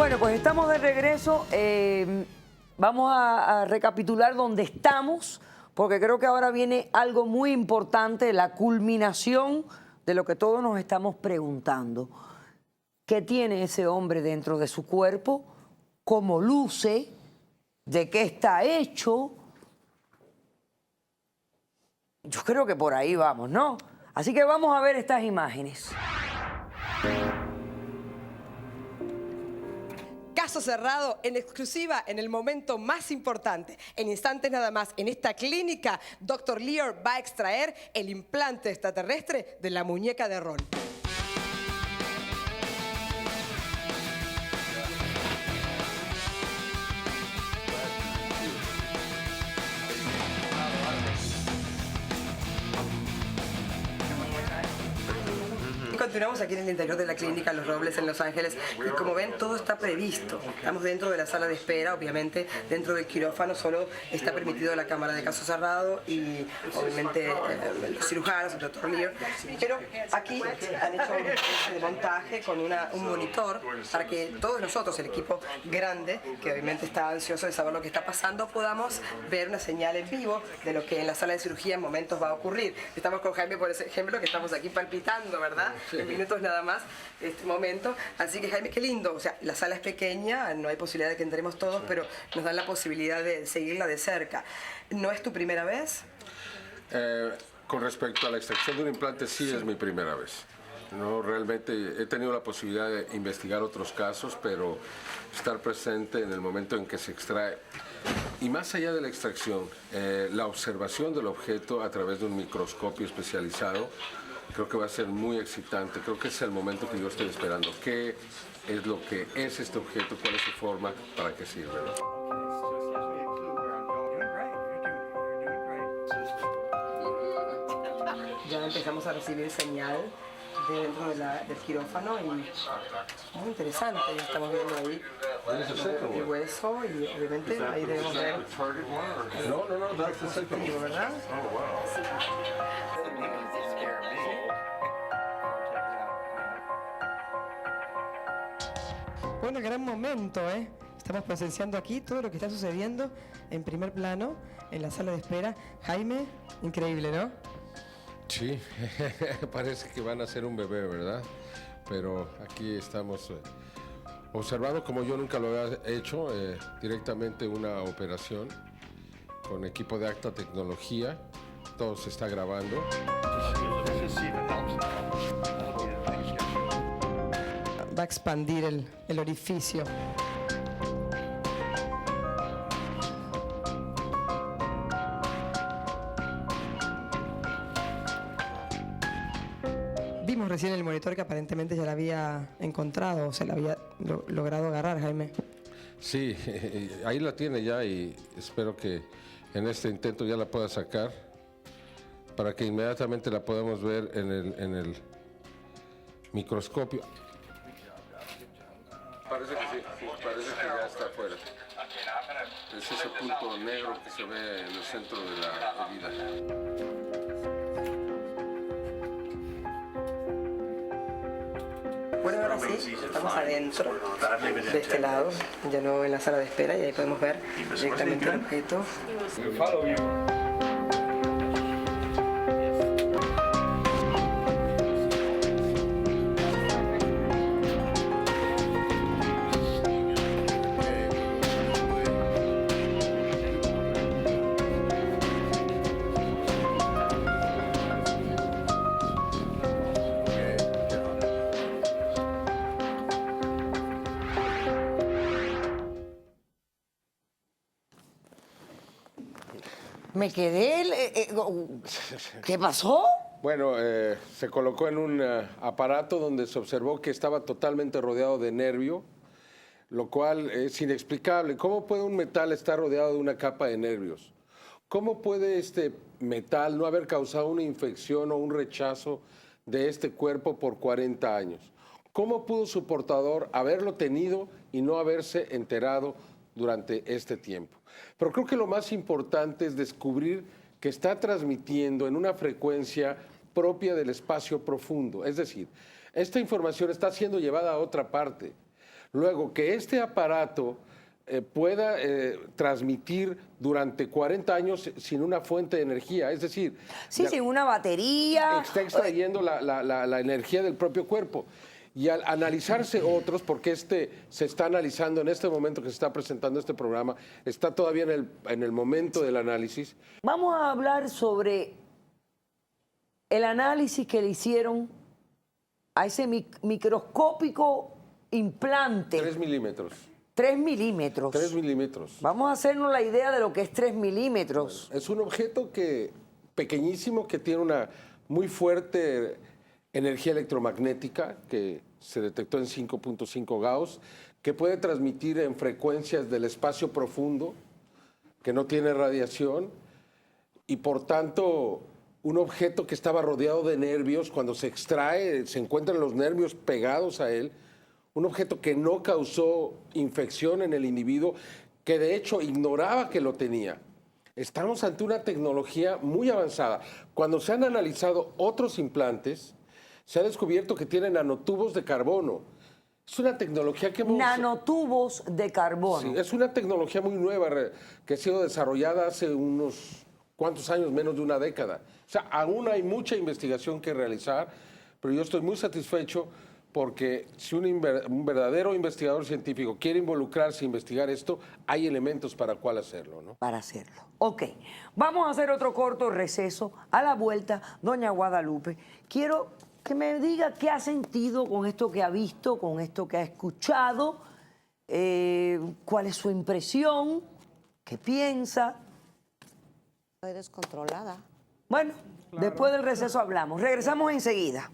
Bueno, pues estamos de regreso. Vamos a recapitular dónde estamos, porque creo que ahora viene algo muy importante, la culminación de lo que todos nos estamos preguntando. ¿Qué tiene ese hombre dentro de su cuerpo? ¿Cómo luce? ¿De qué está hecho? Yo creo que por ahí vamos, ¿no? Así que vamos a ver estas imágenes. Caso cerrado en exclusiva en el momento más importante. En instantes nada más, en esta clínica, Dr. Lear va a extraer el implante extraterrestre de la muñeca de Ron. Continuamos aquí en el interior de la clínica Los Robles en Los Ángeles y como ven todo está previsto. Estamos dentro de la sala de espera, obviamente dentro del quirófano solo está permitido la cámara de caso cerrado y obviamente los cirujanos, el doctor Lear. Pero aquí han hecho un especie de montaje con un monitor para que todos nosotros, el equipo grande, que obviamente está ansioso de saber lo que está pasando, podamos ver una señal en vivo de lo que en la sala de cirugía en momentos va a ocurrir. Estamos con Jaime, por ejemplo, que estamos aquí palpitando, ¿verdad? En minutos nada más este momento. Así que Jaime, qué lindo. O sea, la sala es pequeña, no hay posibilidad de que entremos todos, pero nos dan la posibilidad de seguirla de cerca. ¿No es tu primera vez? Con respecto a la extracción de un implante, sí es mi primera vez. No, realmente he tenido la posibilidad de investigar otros casos, pero estar presente en el momento en que se extrae. Y más allá de la extracción, la observación del objeto a través de un microscopio especializado, creo que va a ser muy excitante. Creo que es el momento que yo estoy esperando. ¿Qué es lo que es este objeto? ¿Cuál es su forma? ¿Para qué sirve? ¿No? Ya empezamos a recibir señal dentro del quirófano y muy interesante. Ya estamos viendo ahí el hueso y obviamente ahí debemos ver el dispositivo, ¿verdad? Bueno, gran momento, ¿eh? Estamos presenciando aquí todo lo que está sucediendo en primer plano, en la sala de espera. Jaime, increíble, ¿no? Sí, parece que van a ser un bebé, ¿verdad? Pero aquí estamos observando, como yo nunca lo había hecho, directamente una operación con equipo de alta tecnología. Todo se está grabando. Va a expandir el orificio. Vimos recién el monitor que aparentemente ya la había encontrado, o se la había logrado agarrar, Jaime. Sí, ahí la tiene ya y espero que en este intento ya la pueda sacar para que inmediatamente la podamos ver en el microscopio. Parece que sí, parece que ya está afuera. Es ese punto negro que se ve en el centro de la herida. Bueno, ahora sí, estamos adentro, de este lado, ya no en la sala de espera, y ahí podemos ver directamente el objeto. Me quedé... ¿Qué pasó? Bueno, se colocó en un aparato donde se observó que estaba totalmente rodeado de nervio, lo cual es inexplicable. ¿Cómo puede un metal estar rodeado de una capa de nervios? ¿Cómo puede este metal no haber causado una infección o un rechazo de este cuerpo por 40 años? ¿Cómo pudo su portador haberlo tenido y no haberse enterado durante este tiempo? Pero creo que lo más importante es descubrir que está transmitiendo en una frecuencia propia del espacio profundo. Es decir, esta información está siendo llevada a otra parte. Luego, que este aparato pueda transmitir durante 40 años sin una fuente de energía, es decir, Sí, sin una batería. está extrayendo la energía del propio cuerpo. Y al analizarse otros, porque se está analizando en este momento que se está presentando este programa, está todavía en el momento del análisis. Vamos a hablar sobre el análisis que le hicieron a ese microscópico implante. 3 milímetros. 3 milímetros. 3 milímetros. Vamos a hacernos la idea de lo que es 3 milímetros. Es un objeto pequeñísimo que tiene una muy fuerte energía electromagnética que se detectó en 5.5 Gauss, que puede transmitir en frecuencias del espacio profundo, que no tiene radiación, y por tanto un objeto que estaba rodeado de nervios, cuando se extrae, se encuentran los nervios pegados a él, un objeto que no causó infección en el individuo, que de hecho ignoraba que lo tenía. Estamos ante una tecnología muy avanzada. Cuando se han analizado otros implantes, se ha descubierto que tienen nanotubos de carbono. Es una tecnología que hemos... Nanotubos de carbono. Sí, es una tecnología muy nueva que ha sido desarrollada hace unos cuantos años, menos de una década. O sea, aún hay mucha investigación que realizar, pero yo estoy muy satisfecho porque si un verdadero investigador científico quiere involucrarse e investigar esto, hay elementos para cuál hacerlo, ¿no? Para hacerlo. Ok, vamos a hacer otro corto receso. A la vuelta, doña Guadalupe, quiero que me diga qué ha sentido con esto que ha visto, con esto que ha escuchado, cuál es su impresión, qué piensa. Estoy descontrolada. Bueno, después del receso hablamos. Regresamos enseguida.